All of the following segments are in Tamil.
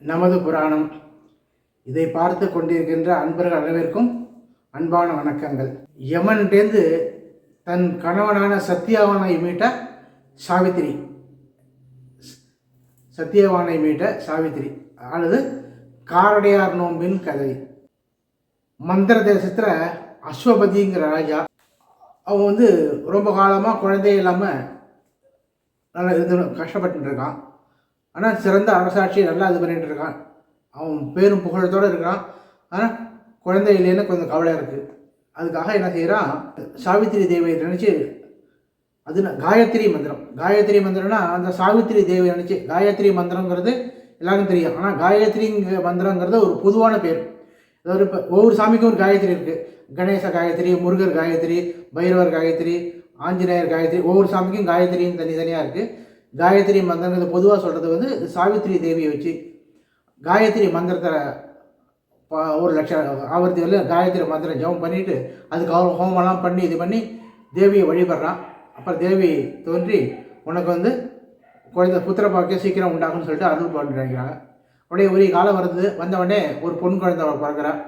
நமது புராணம். இதை பார்த்து கொண்டிருக்கின்ற அன்பர்கள் அனைவருக்கும் அன்பான வணக்கங்கள். யமன்டேந்து தன் கணவனான சத்யவானை மீட்ட சாவித்திரி, சத்யவானை மீட்ட சாவித்திரி அல்லது காரடையார் நோம்பின் கதை. மந்திர தேசத்தில் அஸ்வபதிங்கிற ராஜா, அவன் ரொம்ப காலமாக குழந்தையே இல்லாமல் நல்லா இருந்து கஷ்டப்பட்டு இருக்கான். ஆனால் சிறந்த அரசாட்சியை நல்லா இது பண்ணிகிட்டு இருக்கான். அவன் பேரும் புகழத்தோடு இருக்கான். ஆனால் குழந்தை இல்லைன்னு கொஞ்சம் கவலையாக இருக்குது. அதுக்காக என்ன செய்கிறான், சாவித்திரி தேவியை நினச்சி, அது காயத்ரி மந்திரம். காயத்ரி மந்திரம்னா அந்த சாவித்திரி தேவியை நினச்சி, காயத்ரி மந்திரங்கிறது எல்லாருக்கும் தெரியும். ஆனால் காயத்ரிங்க மந்திரங்கிறது ஒரு பொதுவான பேர். அதாவது இப்போ ஒவ்வொரு சாமிக்கும் ஒரு காயத்ரி இருக்குது. கணேச காயத்ரி, முருகர் காயத்ரி, பைரவர் காயத்ரி, ஆஞ்சநேயர் காயத்ரி, ஒவ்வொரு சாமிக்கும் காயத்ரின்னு தனித்தனியாக இருக்குது. காயத்ரி மந்திரங்கிறது பொதுவாக சொல்கிறது சாவித்திரி தேவியை வச்சு காயத்ரி மந்திரத்தை 1,00,000 ஆவர்த்தி காயத்ரி மந்திரம் ஜபம் பண்ணிவிட்டு அதுக்கு ஹோமெல்லாம் பண்ணி இது பண்ணி தேவியை வழிபடுறான். அப்புறம் தேவி தோன்றி உனக்கு குழந்தை புத்திர பாக்கியம் சீக்கிரம் உண்டாகும்னு சொல்லிட்டு அருள் பண்ணிட்டு நினைக்கிறாங்க. அப்படியே உரிய காலம் வருது. வந்தவொடனே ஒரு பொன் குழந்தை பிறகுறான்.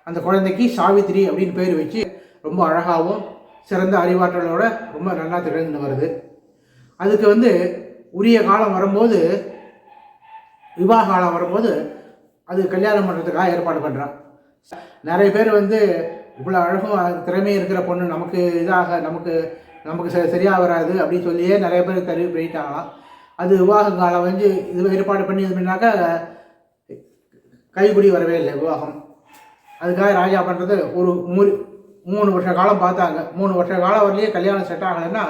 அந்த குழந்தைக்கு சாவித்திரி அப்படின்னு பேர் வச்சு ரொம்ப அழகாகவும் சிறந்த அறிவாற்றலோட ரொம்ப நல்லா திகழ்ந்து வருது. அதுக்கு உரிய காலம் வரும்போது, விவாக காலம் வரும்போது அது கல்யாணம் பண்ணுறதுக்காக ஏற்பாடு பண்ணுறான். நிறைய பேர் இவ்வளோ அழகும் திறமை இருக்கிற பொண்ணு நமக்கு நமக்கு சரியாக வராது அப்படின்னு சொல்லியே நிறைய பேர் தெரிவு பண்ணிட்டாங்களாம். அது விவாக காலம் இது ஏற்பாடு பண்ணி இது பண்ணாக்கா கைப்பிடி வரவே இல்லை விவாகம். அதுக்காக ராஜா பண்ணுறது ஒரு 3 வருஷ காலம் பார்த்தாங்க. 3 வருஷ காலம் வரலையே கல்யாணம் செட் ஆகலைன்னா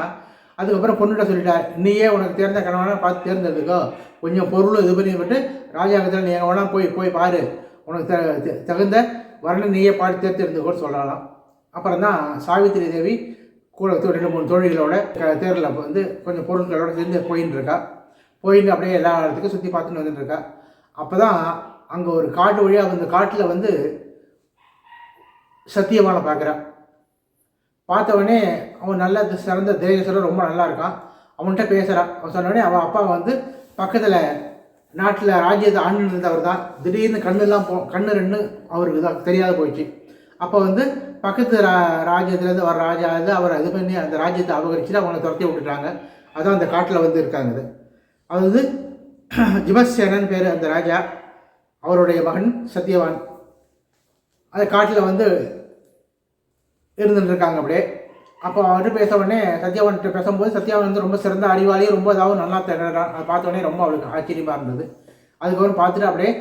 அதுக்கப்புறம் பொண்ணுகிட்ட சொல்லிட்டார், நீயே உனக்கு தேர்ந்த கணவனாக பார்த்து தேர்ந்தெடுக்கோ, கொஞ்சம் பொருள் இது பண்ணி விட்டு ராஜாங்கத்தில் நீ எங்கே வேணால் போய் பாரு, உனக்கு தகுந்த வரனை நீயே பார்த்து தேர்ந்தெடுத்துக்கோன்னு சொல்லலாம். அப்புறம் தான் சாவித்திரி தேவி கூட 2-3 தோழிகளோட தேரில் கொஞ்சம் பொருட்களோட சேர்ந்து போயின்னு இருக்கா. போயின்னு அப்படியே எல்லா இடத்துக்கும் சுற்றி பார்த்துன்னு வந்துட்டுருக்கா. அப்போ தான் அங்கே ஒரு காட்டு வழியாக அந்த காட்டில் சத்தியவானை பார்க்குறான். பார்த்தவொடனே அவன் நல்ல சிறந்த தேசத்தில் ரொம்ப நல்லா இருக்கான். அவன்கிட்ட பேசுகிறான். அவன் சொன்னோடனே அவன் அப்பா பக்கத்தில் நாட்டில் ராஜ்யத்தை ஆண்டு இருந்தவர் தான். திடீர்னு கண்ணு 2 அவருக்கு தான் தெரியாத போயிடுச்சு. அப்போ பக்கத்து ராஜ்யத்துலேருந்து வர ராஜா அவரை இது பண்ணி அந்த ராஜ்யத்தை அபகரிச்சுட்டு அவனை துரத்தி விட்டுட்டாங்க. அதான் அந்த காட்டில் இருக்காங்க. அதாவது ஜிமசேனன் பேர் அந்த ராஜா, அவருடைய மகன் சத்யவான் அந்த காட்டில் இருந்துட்டுருக்காங்க அப்படியே. அப்போ அவர்கிட்ட பேச உடனே சத்யவான்கிட்ட பேசும்போது சத்யவான் ரொம்ப சிறந்த அறிவாளியும் ரொம்ப இதாகவும் நல்லா திகழ்றான். அதை பார்த்த உடனே ரொம்ப அவளுக்கு ஆச்சரியமாக இருந்தது. அதுக்கப்புறம் பார்த்துட்டு அப்படியே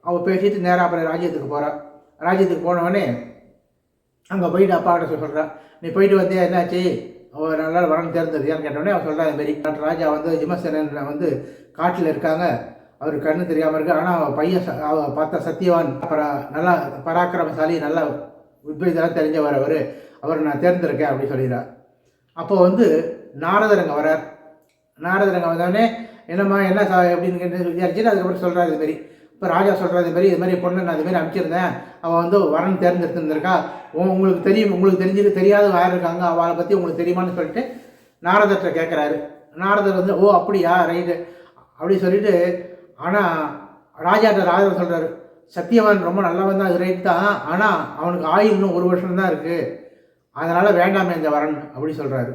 அவள் பேசிட்டு நேராக அப்புறம் ராஜ்யத்துக்கு போகிறாள். ராஜ்யத்துக்கு போனவொடனே அங்கே போயிட்டு அப்பாக்கிட்ட சொல்கிறான், நீ போயிட்டு வந்தியா, என்னாச்சு, அவள் நல்லா வரன்னு தேர்ந்ததுயான்னு கேட்டோடனே அவள் சொல்கிறா, இதுமாரி ராஜா ஜிமசேனன் காட்டில் இருக்காங்க, அவருக்கு கண்ணு தெரியாமல் இருக்குது. ஆனால் அவள் பையன் அவள் பார்த்த சத்யவான் நல்லா பராக்கிரமசாலி, நல்லா இதெல்லாம் தெரிஞ்சவர் அவர் நான் தேர்ந்தெடுக்கேன் அப்படின்னு சொல்லிடுறார். அப்போது நாரதரங்க வரார். நாரதரங்க வந்தோடனே என்னம்மா என்ன எப்படின்னு விசாரிச்சுட்டு அதுக்கப்புறம் சொல்கிறார், இதுமாரி இப்போ ராஜா சொல்கிறார், இதுமாரி பொண்ணு நான் இதுமாரி அனுப்பிச்சிருந்தேன், அவள் வரன் தேர்ந்தெடுத்துருந்துருக்கா, உங்களுக்கு தெரியும், உங்களுக்கு தெரிஞ்சுட்டு தெரியாத யார் இருக்காங்க, அவளை பற்றி உங்களுக்கு தெரியுமான்னு சொல்லிட்டு நாரதர்கிட்ட கேட்குறாரு. நாரதர் ஓ அப்படியா, ரைட்டு அப்படி சொல்லிட்டு, ஆனால் ராஜாட்ட ராஜா சொல்கிறாரு, சத்தியவான் ரொம்ப நல்லவன் தான், இது ரைட் தான், ஆனால் அவனுக்கு ஆயுள் இன்னும் 1 வருஷம் தான் இருக்குது, அதனால் வேண்டாமே இந்த வரன் அப்படி சொல்கிறாரு.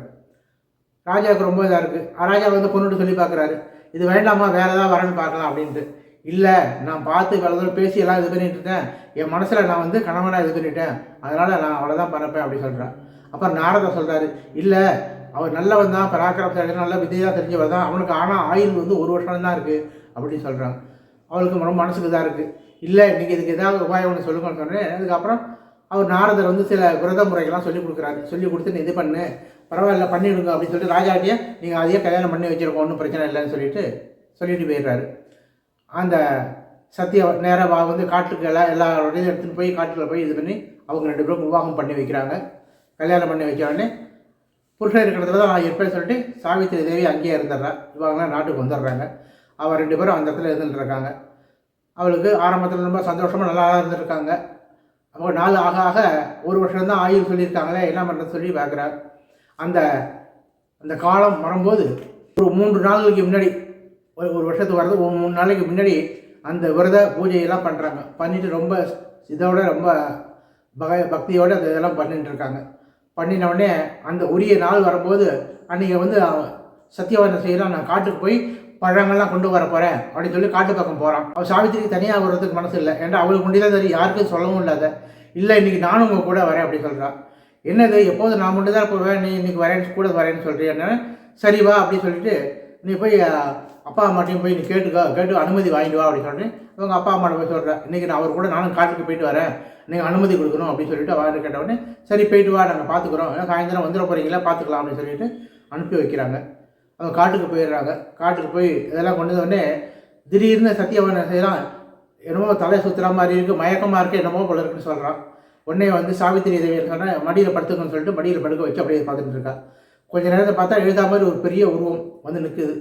ராஜாவுக்கு ரொம்ப இதாக இருக்குது. ராஜா பொண்ணுட்டு சொல்லி பார்க்குறாரு, இது வேண்டாமா, வேறு ஏதாவது வரன் பார்க்கலாம் அப்படின்ட்டு. இல்லை, நான் பார்த்து வேறு பேசி எல்லாம் இது பண்ணிட்டு இருக்கேன், என் மனசில் நான் கணவனாக இது பண்ணிட்டேன், அதனால் நான் அவ்வளோதான் பண்ணப்பேன் அப்படி சொல்கிறேன். அப்புறம் நாரதர் சொல்கிறாரு, இல்லை அவர் நல்லவன் தான், பராக்கிரமசாலி, நல்ல விதையாக தெரிஞ்சவர் தான், அவனுக்கு ஆனால் ஆயுள் 1 வருஷம் தான் இருக்குது அப்படின்னு சொல்கிறாங்க. அவளுக்கு ரொம்ப மனசுக்கு இதாக இருக்குது. இல்லை நீங்கள் இதுக்கு ஏதாவது உபாயம் ஒன்று சொல்லுங்கன்னு சொன்னேன். அதுக்கப்புறம் அவர் நாரதர் சில விரத முறைகள்லாம் சொல்லி கொடுக்குறாரு. சொல்லி கொடுத்து நீ இது பண்ணு, பரவாயில்ல பண்ணிவிடுங்க அப்படின்னு சொல்லிட்டு ராஜாட்டியே நீங்கள் அதையே கல்யாணம் பண்ணி வச்சுருக்கோம், ஒன்றும் பிரச்சனை இல்லைன்னு சொல்லிட்டு போயிடுறாரு. அந்த சத்திய நேராக காட்டுக்கு எல்லாரோடையும் எடுத்துகிட்டு போய் காட்டில் போய் இது பண்ணி அவங்க 2 பேரும் விவாகம் பண்ணி வைக்கிறாங்க. கல்யாணம் பண்ணி வைக்க உடனே புருஷன் இருக்கிறதுல தான் நான் இருப்பேன்னு சொல்லிட்டு சாவித்திரி தேவி அங்கேயே இருந்துடுறா. இவங்களாம் நாட்டுக்கு வந்துடுறாங்க. அவள் 2 பேரும் அந்த இடத்துல இருந்துட்டுருக்காங்க. அவளுக்கு ஆரம்பத்தில் ரொம்ப சந்தோஷமாக நல்லா இருந்துருக்காங்க. அவங்க நாள் ஆக ஆக 1 வருஷம்தான் ஆயுள் சொல்லியிருக்காங்களே, என்ன பண்ணுறது சொல்லி பார்க்குறார். அந்த காலம் வரும்போது ஒரு 3 நாளுக்கு முன்னாடி, ஒரு வருஷத்துக்கு வர்றது 3 நாளைக்கு முன்னாடி அந்த விரத பூஜையெல்லாம் பண்ணுறாங்க. பண்ணிவிட்டு ரொம்ப இதோட ரொம்ப பக்தியோடு அந்த இதெல்லாம் பண்ணிட்டு இருக்காங்க. பண்ணினவுடனே அந்த உரிய நாள் வரும்போது அன்றைக்கி வந்து சத்தியவான் செய்யலாம், நான் காட்டுக்கு போய் பழங்கள்லாம் கொண்டு வர போகிறேன் அப்படின்னு சொல்லி காட்டு பக்கம் போகிறான். அவள் சாவித்திரிக்கு தனியாக வர்றதுக்கு மனசு இல்லை, ஏன்னா அவளுக்கு முன்னாடி தான் தெரியும், யாருக்கும் சொல்லவும் இல்லாத. இல்லை இன்றைக்கி நானும் உங்கள் கூட வரேன் அப்படின்னு சொல்கிறான். என்னது எப்போது நான் மட்டும் தான் போவேன், நீ இன்றைக்கி வரேன்னு கூட வரேன்னு சொல்கிறேன்னு. சரி வா அப்படின்னு சொல்லிட்டு நீ போய் அப்பா அம்மாட்டையும் போய் நீ கேட்டு அனுமதி வாங்கிட்டு வா அப்படின்னு சொல்லிட்டு அவங்க அப்பா அம்மாட்ட போய் சொல்கிறேன், இன்றைக்கி நான் அவர் கூட நானும் காட்டுக்கு போயிட்டு வரேன், நீங்கள் அனுமதி கொடுக்கணும் அப்படின்னு சொல்லிட்டு வாங்க கேட்டவுடனே சரி போயிட்டு வா நாங்கள் பார்த்துக்குறோம், ஏன்னா சாயந்தரம் வந்துட போகிறீங்களா பார்த்துக்கலாம் அப்படின்னு சொல்லிட்டு அனுப்பி வைக்கிறாங்க. அவங்க காட்டுக்கு போயிடுறாங்க. காட்டுக்கு போய் இதெல்லாம் கொண்டு வந்தோடனே திடீர்னு சத்தியவன் செய்யலாம், என்னமோ தலை சுற்றுற மாதிரி இருக்குது, மயக்கமாக இருக்குது, என்னமோ போல இருக்குன்னு சொல்கிறான். உடனே வந்து சாவித்திரி தேவி சொன்னால் மடியில் படுத்துக்கணும்னு சொல்லிட்டு மடியில் படுக்க வச்சு அப்படியே பார்த்துட்டு இருக்கா. கொஞ்சம் நேரத்தை பார்த்தா எழுதா மாதிரி ஒரு பெரிய உருவம் வந்து நிற்குது.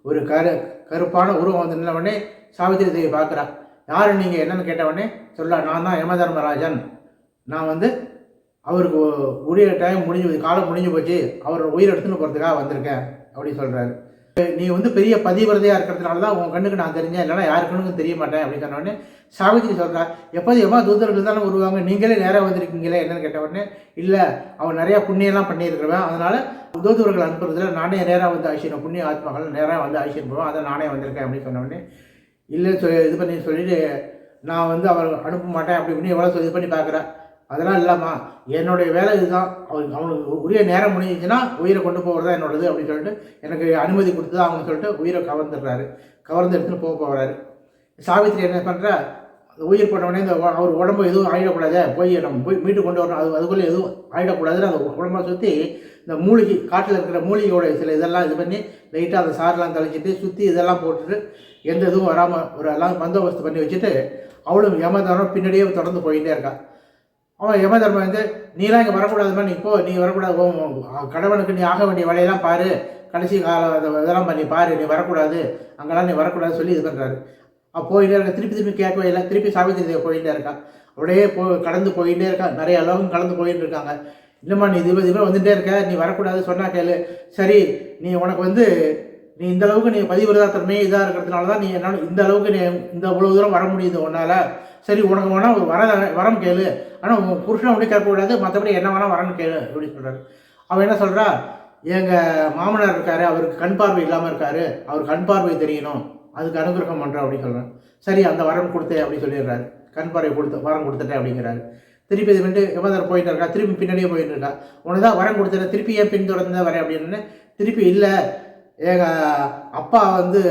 ஒரு கருப்பான உருவம் வந்து நின்ன உடனே சாவித்திரி தேவி பார்க்குறா. யார் நீங்கள் என்னென்னு கேட்டவுடனே சொல்ல, நான் தான் யமதர்மராஜன், நான் வந்து அவருக்கு உரிய டைம் முடிஞ்சு காலம் முடிஞ்சு போச்சு, அவர் உயிர் எடுத்துன்னு போகிறதுக்காக வந்திருக்கேன் அப்படின்னு சொல்கிறாரு. நீ வந்து பெரிய பதிவிரதையாக இருக்கிறதுனால தான் உங்கள் கண்ணுக்கு நான் தெரிஞ்சேன், இல்லைனா யார் கண்ணுக்கும் தெரிய மாட்டேன் அப்படின்னு சொன்னோடனே சாவித்திரி சொல்கிறா, எப்போது தூதர்கள் தானே வருவாங்க, நீங்களே நேராக வந்திருக்கீங்களே என்னென்னு கேட்ட உடனே, இல்லை அவன் நிறையா புண்ணியெல்லாம் பண்ணியிருக்கிறவன், அதனால் தூதர்கள் அனுப்புறதுல நானே நேராக வந்து ஆயிஷன் புண்ணிய ஆத்மாக்கள் நேராக வந்து ஆயிஷன் போவேன், அதை நானே வந்திருக்கேன் அப்படின்னு சொன்ன உடனே இல்லை இது பண்ணி சொல்லிட்டு நான் வந்து அவர் அனுப்ப மாட்டேன் அப்படி இப்படி எவ்வளோ இது பண்ணி பார்க்குறேன். அதெல்லாம் இல்லாமா என்னுடைய வேலை இதுதான், அவனுக்கு உரிய நேரம் முடிஞ்சிச்சுன்னா உயிரை கொண்டு போகிறது தான் என்னோடது அப்படின்னு சொல்லிட்டு எனக்கு அனுமதி கொடுத்து தான் அவங்க சொல்லிட்டு உயிரை கவர்ந்துடுறாரு. கவர்ந்து எடுத்துகிட்டு போகிறாரு. சாவித்திரி என்ன பண்ணுறா, உயிர் போட்டவுடனே இந்த அவர் உடம்பு எதுவும் ஆகிடக்கூடாது, நம்ம போய் மீட்டு கொண்டு வரணும், அதுக்குள்ளே எதுவும் ஆகிடக்கூடாதுன்னு அந்த உடம்பை சுற்றி இந்த மூலிகை காட்டில் இருக்கிற மூலிகையோட சில இதெல்லாம் இது பண்ணி லைட்டாக அந்த சாரெலாம் தெளிச்சிட்டு சுற்றி இதெல்லாம் போட்டுட்டு எந்த இதுவும் வராமல் ஒரு எல்லாம் பந்தோபஸ்து பண்ணி வச்சுட்டு அவளும் யமதர்மம் பின்னாடியே தொடர்ந்து போயிட்டே இருக்கா. அவன் யமதர்மம் வந்து நீலாம் இங்கே வரக்கூடாதுமா, நீ இப்போ நீ வரக்கூடாது, கடவுளுக்கு நீ ஆக வேண்டிய வேலையெல்லாம் பாரு, கடைசி கால இதெல்லாம் பண்ணி பாரு, நீ வரக்கூடாது, அங்கெல்லாம் நீ வரக்கூடாதுன்னு சொல்லி இது பண்ணுறாரு. போயிட்டே இருக்கா. திருப்பி கேட்கவே இல்லை. திருப்பி சாவித்திரி தேவி போயிட்டே இருக்கா. அப்படியே கடந்து போயிட்டே இருக்கா. நிறைய அளவுக்கு கடந்து போயிட்டு இருக்காங்க. இல்லைம்மா நீ இதுவே வந்துகிட்டே இருக்க, நீ வரக்கூடாது சொன்னால் கேளு. சரி நீ உனக்கு வந்து நீ இந்த அளவுக்கு நீ பதிவிரதாத்தன்மையே இதாக இருக்கிறதுனால தான் நீ என்னால் இந்த அளவுக்கு நீ இந்த இவ்வளோ தூரம் வர முடியுது உன்னால். சரி உனக்கு வேணால் ஒரு வரம் கேளு, ஆனால் உங்கள் புருஷனை அப்படி கேட்கக்கூடாது, மற்றபடி என்ன வேணால் வரன்னு கேளு அப்படின்னு சொல்கிறாரு. அவன் என்ன சொல்கிறா, எங்கள் மாமனார் இருக்கார், அவருக்கு கண் பார்வை இல்லாமல் இருக்கார், அவர் கண் பார்வை தெரியணும், அதுக்கு அனுகிரகம் பண்ணுறோம் அப்படின்னு சொல்கிறேன். சரி அந்த வரம் கொடுத்தேன் அப்படின்னு சொல்லிடுறாரு. கண் பார்வை வரம் கொடுத்துட்டேன் அப்படிங்கிறாரு. திருப்பி இது பண்ணிட்டு யமதர் போயிட்டு இருக்கா. திருப்பி பின்னாடியே போயிட்டு இருக்கா. உனக்கு தான் வரம் கொடுத்துட்டேன், திருப்பி ஏன் பின்தொடர்ந்து வரேன் அப்படின்னு. திருப்பி இல்லை எங்கள் அப்பா வந்து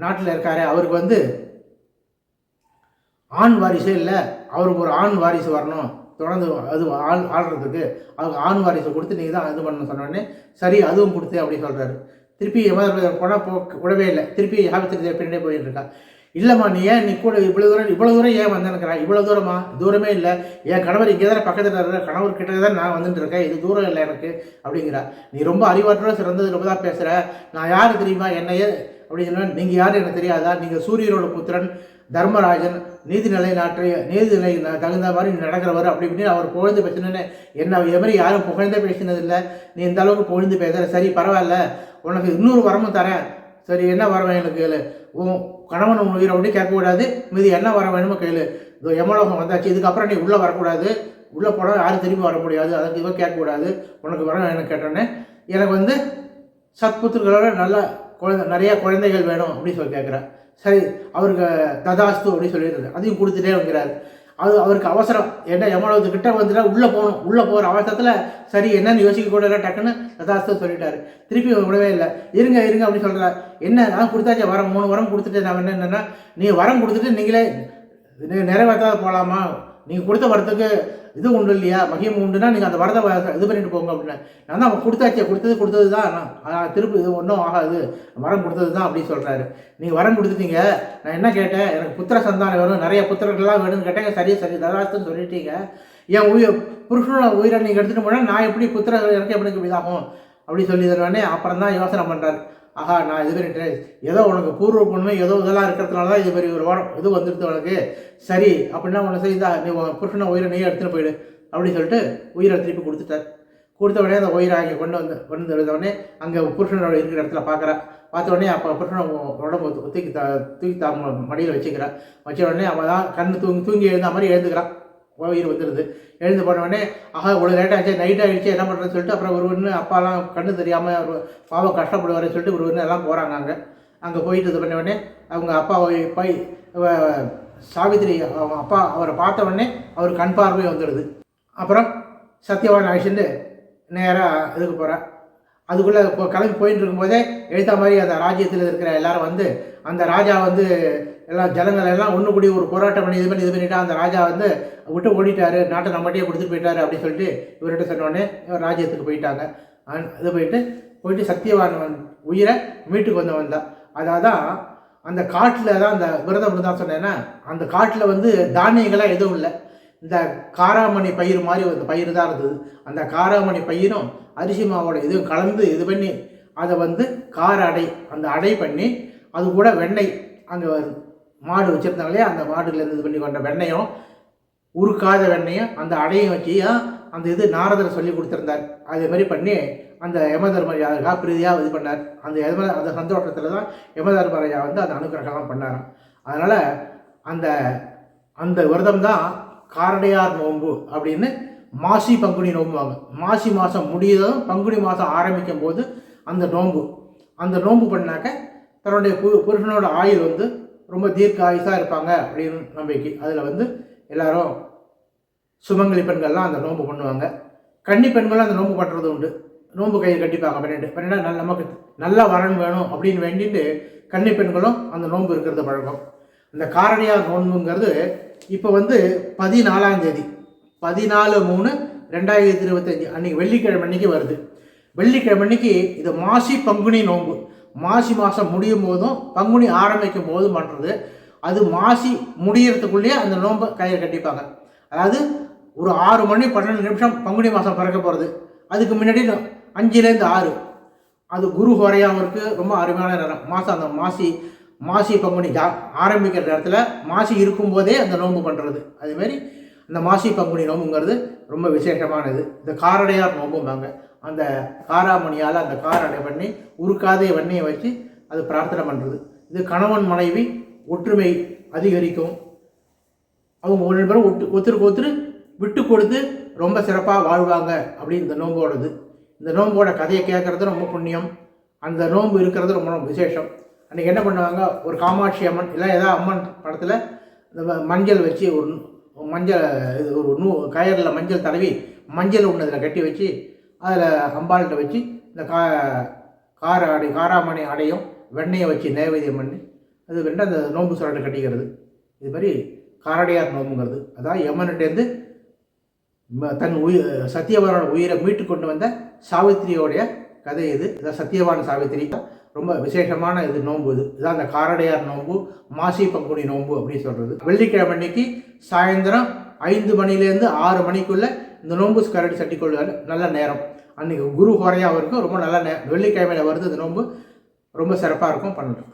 நாட்டில் இருக்காரு, அவருக்கு வந்து ஆண் வாரிசே இல்லை, அவருக்கு ஒரு ஆண் வாரிசு வரணும் தொடர்ந்து அது ஆள்றதுக்கு, அவருக்கு ஆண் வாரிசு கொடுத்து நீங்கள் தான் இது பண்ணணும்னு சொன்னோடனே சரி அதுவும் கொடுத்து அப்படின்னு சொல்கிறாரு. திருப்பி யமதர் போனால் கூடவே இல்லை. திருப்பி சாவித்திரி பின்னாடியே போயிட்டு இருக்கா. இல்லைம்மா நீ ஏன் நீ கூட இவ்வளோ தூரம் ஏன் வந்தேன்னுக்கிறா. இவ்வளோ தூரமா, தூரமே இல்லை, என் கணவர் இங்கே தானே பக்கத்தில் இருக்கிற, கணவர் கிட்ட தான் நான் வந்துட்டு இருக்கேன், இது தூரம் இல்லை எனக்கு அப்படிங்கிறா. நீ ரொம்ப அறிவாற்றோட சிறந்தது ரொம்ப தான் பேசுகிற, நான் யார் தெரியுமா என்னையே அப்படின்னு சொன்னால், நீங்கள் யார் எனக்கு தெரியாதா, நீங்கள் சூரியனோட புத்திரன் தர்மராஜன், நீதிநிலை தகுந்த மாதிரி நடக்கிறவர் அப்படி இப்படின்னு அவர் புகழ்ந்து பேசினேன்னு என்ன எவரி யாரும் புகழ்ந்தே பேசினதில்லை, நீ இந்த அளவுக்கு புகழ்ந்து பேசுகிற, சரி பரவாயில்ல உனக்கு இன்னொரு வரமும் தரேன், சரி என்ன வர வேணும் கேளு, கணவன் உயிரை அப்படி கேட்கக்கூடாது, மீது என்ன வர வேணுமோ கேளு, இதோ யமலோகம் வந்தாச்சு, இதுக்கப்புறம் நீ உள்ளே வரக்கூடாது, உள்ளே போனால் யாரும் திரும்பி வர முடியாது, அதுக்கு இவன் கேட்கக்கூடாது, உனக்கு வர வேணும் கேட்டோன்னே எனக்கு வந்து சத்புத்திரர்களோட நல்ல நிறையா குழந்தைகள் வேணும் அப்படின்னு சொல்லி கேட்குறேன். சரி அவருக்கு ததாஸ்து அப்படின்னு சொல்லிடுறது, அதையும் கொடுத்துட்டே வைக்கிறாரு. அது அவருக்கு அவசரம், என்ன யமலோகத்துக்கிட்ட வந்துட்டா உள்ளே போகணும், உள்ளே போகிற அவசரத்தில் சரி என்னன்னு யோசிக்க கூட இல்லை, டக்குன்னு ததாஸ்து சொல்லிட்டாரு. திருப்பி விடவே இல்லை. இருங்க அப்படின்னு சொல்கிறார். என்ன நான் கொடுத்தாச்சே வரம், 3 வரம் கொடுத்துட்டு நான் என்னென்னா நீ வரம் கொடுத்துட்டு நீங்களே நிறைவேற்றாத போகலாமா, நீங்கள் கொடுத்த வரத்துக்கு இது உண்டு இல்லையா, மகிமை உண்டுன்னா நீங்கள் அந்த வரதை இது பண்ணிட்டு போங்க அப்படின்னு. நான் தான் கொடுத்தாச்சே, கொடுத்தது தான், நான் திருப்பி இது ஒன்றும் ஆகாது, வரம் கொடுத்தது தான் அப்படின்னு சொல்கிறாரு. நீங்கள் வரம் கொடுத்துட்டீங்க, நான் என்ன கேட்டேன், எனக்கு புத்திர சந்தானம் வேணும், நிறைய புத்திரர்கள்லாம் வேணும்னு கேட்டேங்க, சரி ததாஸ்துன்னு சொல்லிட்டீங்க, என் புருஷனோட உயிரை நீங்கள் எடுத்துகிட்டு போனால் நான் எப்படி புத்திர எனக்கு எப்படி இதாகும் அப்படி சொல்லி தருவானே. அப்புறம் தான் யோசனை பண்ணுறாரு, ஆஹா நான் இது பண்ணிட்டேன், ஏதோ உனக்கு பூர்வ பொண்ணுமே ஏதோ இதெல்லாம் இருக்கிறதுனால தான் இது மாதிரி ஒரு வாரம் இது வந்துடுது உனக்கு, சரி அப்படின்னா உனக்கு செய்தா நீ புருஷனை உயிரை நீயே எடுத்துகிட்டு போயிடு அப்படின்னு சொல்லிட்டு உயிரை திருப்பி கொடுத்துட்டார். கொடுத்த உடனே அந்த ஒயிராகி கொண்டு வந்தவுடனே அங்கே புருஷனோட இருக்கிற இடத்துல பார்த்த உடனே அப்போ புருஷனை உடம்பு தூக்கி மடியில் வச்சுக்கிறான். வச்ச உடனே அவன் தான் கண்ணு தூங்கி எழுந்த மாதிரி எழுந்துக்கிறான். உயிர் வந்துடுது. எழுந்து போன உடனே ஒரு லேட்டாச்சு, நைட் ஆகிடுச்சு, என்ன பண்ணுறதுன்னு சொல்லிட்டு அப்புறம் ஒன்று அப்பாலாம் கண்ணு தெரியாமல் பாவம் கஷ்டப்படுவார்னு சொல்லிட்டு ஒன்று எல்லாம் போகிறாங்க. அங்கே போயிட்டு இது பண்ண உடனே அவங்க அப்பா போய் சாவித்திரி அவங்க அப்பா அவரை பார்த்த உடனே அவர் கண் பார்வை வந்துடுது. அப்புறம் சத்யவான் ஆயிடுச்சுட்டு நேராக இதுக்கு போகிறார். அதுக்குள்ளே இப்போ கிளம்பி போயிட்டு இருக்கும்போதே எழுத்த மாதிரி அந்த ராஜ்யத்தில் இருக்கிற எல்லாரும் வந்து அந்த ராஜா வந்து எல்லாம் ஜனங்கள் எல்லாம் ஒன்று கூடி ஒரு போராட்டம் பண்ணி இது பண்ணிவிட்டா அந்த ராஜா வந்து விட்டு ஓடிட்டார், நாட்டை நம்மகிட்டே கொடுத்துட்டு போயிட்டார் அப்படின்னு சொல்லிட்டு இவர்கிட்ட சொன்னோடனே இவர் ராஜ்யத்துக்கு போயிட்டாங்க. இது போயிட்டு சத்தியவான் உயிரை மீட்டுக்கு வந்தவன் தான். அதான் அந்த காட்டில் தான் அந்த விரதம் தான் சொன்னேன்னா, அந்த காட்டில் வந்து தானியங்களாக எதுவும் இல்லை. இந்த காராமணி பயிர் மாதிரி ஒரு பயிர் தான் இருந்தது. அந்த காராமணி பயிரும் அரிசி மாவோட இதுவும் கலந்து இது பண்ணி அதை வந்து கார அடை, அந்த அடை பண்ணி அது கூட வெண்ணெய், அங்கே மாடு வச்சுருந்தாங்களே அந்த மாடுலேருந்து இது பண்ணி கொண்ட வெண்ணெயும் உருக்காத வெண்ணெயும் அந்த அடையும் வச்சு அந்த இது நாரதரை சொல்லி கொடுத்துருந்தார். அதே மாதிரி பண்ணி அந்த யமதர்மராஜா பிரீதியாக இது பண்ணார். அந்த சந்தோஷத்தில் தான் யமதர்மராஜா வந்து அந்த அனுக்கிரகம்லாம் பண்ணாராம். அதனால் அந்த விரதம் தான் காரடையார் நோன்பு அப்படின்னு மாசி பங்குனி நோம்புவாங்க. மாசி மாதம் முடியதும் பங்குனி மாதம் ஆரம்பிக்கும் போது அந்த நோன்பு பண்ணாக்க தன்னுடைய புருஷனோட ஆயுள் வந்து ரொம்ப தீர்க்க ஆயுசாக இருப்பாங்க அப்படின்னு நம்பிக்கை. அதில் வந்து எல்லாரும் சுமங்கலி பெண்கள்லாம் அந்த நோன்பு பண்ணுவாங்க. கன்னி பெண்களும் அந்த நோன்பு பண்ணுறது உண்டு. நோன்பு கையில் கட்டிப்பாங்க. பன்னெண்டா நமக்கு நல்லா வரன் வேணும் அப்படின்னு வேண்டிட்டு கன்னி பெண்களும் அந்த நோன்பு இருக்கிறது பழக்கம். அந்த காரடையார் நோன்புங்கிறது இப்போ வந்து 14ஆம் தேதி 14/3/2025 அன்றைக்கி வெள்ளிக்கிழமை அன்றைக்கி வருது. வெள்ளிக்கிழமை அன்றைக்கி இது மாசி பங்குனி நோன்பு. மாசி மாதம் முடியும் போதும் பங்குனி ஆரம்பிக்கும் போதும் பண்ணுறது. அது மாசி முடியறதுக்குள்ளேயே அந்த நோன்பை கையில் கட்டிப்பாங்க. அதாவது ஒரு 6 மணி 12 நிமிஷம் பங்குனி மாதம் பிறக்க போகிறது. அதுக்கு முன்னாடி 5லேருந்து 6 அது குரு ஹோரையாகவும் இருக்குது. ரொம்ப அருமையான நேரம். அந்த மாசி பங்குனி ஆரம்பிக்கிற நேரத்தில் மாசி இருக்கும்போதே அந்த நோன்பு பண்ணுறது. அதுமாரி அந்த மாசி பங்குனி நோம்புங்கிறது ரொம்ப விசேஷமானது. இந்த காரடையார் நோம்பும்பாங்க. அந்த காராமணியால் அந்த காரடை பண்ணி உருக்காத வெண்ணெயை வச்சு அது பிரார்த்தனை பண்ணுறது. இது கணவன் மனைவி ஒற்றுமை அதிகரிக்கும். அவங்க ஒன்று பேரும் ஒருத்தருக்கு விட்டு கொடுத்து ரொம்ப சிறப்பாக வாழ்வாங்க அப்படின்னு இந்த நோம்போடது. இந்த நோம்போட கதையை கேட்குறது ரொம்ப புண்ணியம். அந்த நோன்பு இருக்கிறது ரொம்ப ரொம்ப விசேஷம். அன்றைக்கி என்ன பண்ணுவாங்க, ஒரு காமாட்சி அம்மன் இல்லை ஏதாவது அம்மன் படத்தில் இந்த மஞ்சள் வச்சு ஒரு கயரில் மஞ்சள் தடவி மஞ்சள் ஒன்று அதில் கட்டி வச்சு அதில் அம்பாள்கிட்ட வச்சு இந்த காராமணி அடையும் வெண்ணெயை வச்சு நைவேத்தியம் பண்ணி அது ரெண்டு அந்த நோன்பு சுரட்டை கட்டிக்கிறது. இது மாதிரி காரடையார் நோம்புங்கிறது. அதான் யமன்கிட்டேருந்து தன் சத்தியவானோட உயிரை மீட்டு கொண்டு வந்த சாவித்திரியோடைய கதை இது. இதான் சத்தியவான சாவித்திரி ரொம்ப விசேஷமான இது நோன்பு. இதுதான் அந்த காரடையார் நோன்பு, மாசி பங்குனி நோன்பு அப்படின்னு சொல்கிறது. வெள்ளிக்கிழமை அன்னைக்கு சாயந்தரம் 5 மணிலேருந்து 6 மணிக்குள்ளே இந்த நோன்பு கரடி சட்டிக்கொள்ள நல்ல நேரம். அன்றைக்கி குரு ஹோரையாக இருக்கும். ரொம்ப நல்ல வெள்ளிக்கிழமையில் வருது. இந்த நோன்பு ரொம்ப சிறப்பாக இருக்கும் பண்ணுறது.